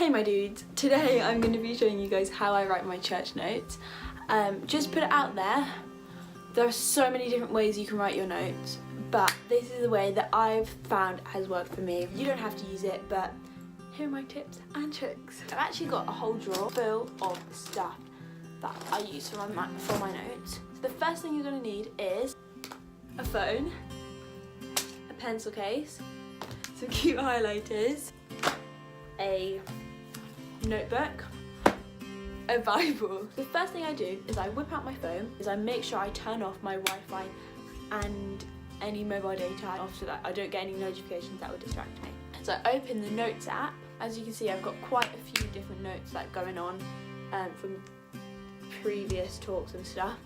Hey my dudes, today I'm going to be showing you guys how I write my church notes. Just put it out there, there are so many different ways you can write your notes, but this is the way that I've found has worked for me. You don't have to use it, but here are my tips and tricks. I've actually got a whole drawer full of stuff that I use for my notes. So the first thing you're going to need is a phone, a pencil case, some cute highlighters, a notebook, a Bible. The first thing I do is I whip out my phone, I make sure I turn off my Wi-Fi and any mobile data off so that I don't get any notifications that would distract me. So I open the Notes app. As you can see, I've got quite a few different notes like going on from previous talks and stuff.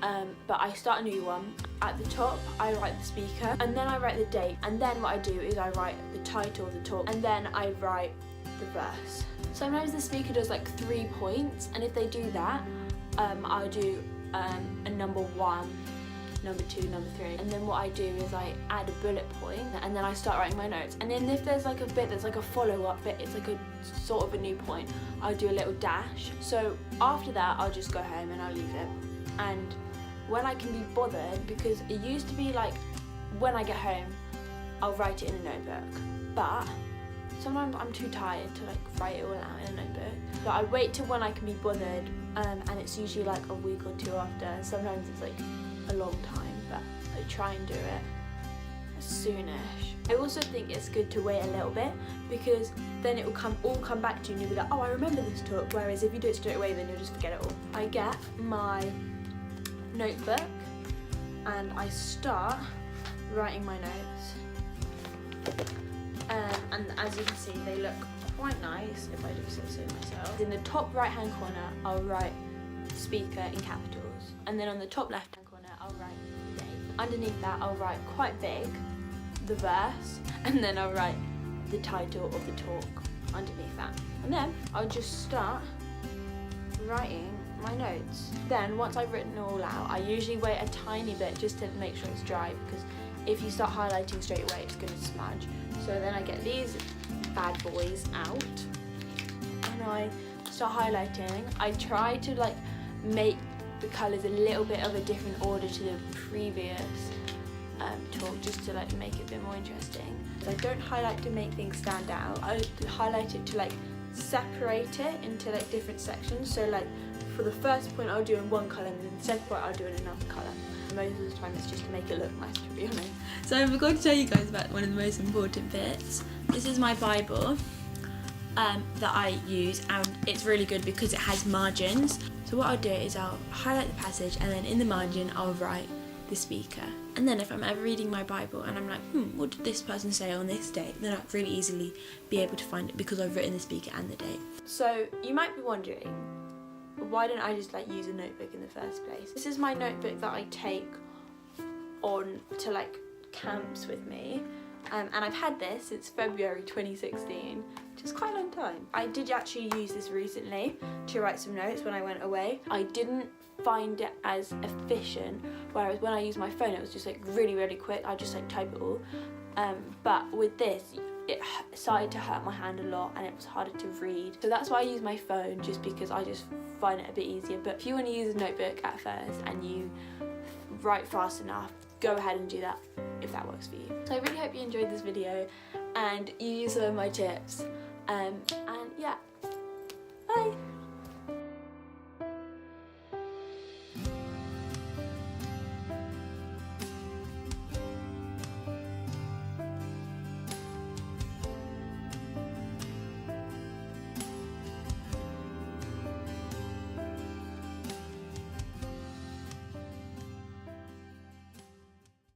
But I start a new one. At the top I write the speaker, and then I write the date, and then what I do is I write the title of the talk, and then I write the verse. Sometimes the speaker does like 3 points, and if they do that, I'll do a number 1, number 2, number 3, and then what I do is I add a bullet point, and then I start writing my notes. And then if there's like a bit that's like a follow-up bit, it's like a sort of a new point, I'll do a little dash. So after that I'll just go home and I'll leave it. And when I can be bothered, because it used to be like when I get home I'll write it in a notebook, but sometimes I'm too tired to like write it all out in a notebook. But I wait till when I can be bothered, and it's usually like a week or 2 after. Sometimes it's like a long time, but I try and do it as soonish. I also think it's good to wait a little bit, because then it will all come back to you and you'll be like, oh, I remember this talk, whereas if you do it straight away then you'll just forget it all. I get my notebook and I start writing my notes. And as you can see, they look quite nice, if I do say so myself. In the top right hand corner I'll write speaker in capitals, and then on the top left hand corner I'll write the date. Underneath that I'll write quite big the verse, and then I'll write the title of the talk underneath that. And then I'll just start writing my notes. Then once I've written it all out, I usually wait a tiny bit just to make sure it's dry, because if you start highlighting straight away it's going to smudge. So then I get these bad boys out and I start highlighting. I try to like make the colours a little bit of a different order to the previous talk, just to like make it a bit more interesting. I don't highlight to make things stand out. I highlight it to like separate it into like different sections. So like for the first point I'll do in one colour, and then the second point I'll do in another colour. Most of the time it's just to make it look nice, to be honest. So I forgot to tell you guys about one of the most important bits. This is my Bible that I use, and it's really good because it has margins. So what I'll do is I'll highlight the passage, and then in the margin I'll write the speaker. And then if I'm ever reading my Bible and I'm like, what did this person say on this date, then I'll really easily be able to find it because I've written the speaker and the date. So you might be wondering, why don't I just like use a notebook in the first place? This is my notebook that I take on to like camps with me, and I've had this since February 2016, which is quite a long time. I did actually use this recently to write some notes when I went away. I didn't find it as efficient, whereas when I used my phone it was just like really quick. I just like type it all, but with this it started to hurt my hand a lot and it was harder to read. So that's why I use my phone, just because I just find it a bit easier. But if you want to use a notebook at first and you write fast enough, go ahead and do that if that works for you. So I really hope you enjoyed this video and you use some of my tips, and yeah,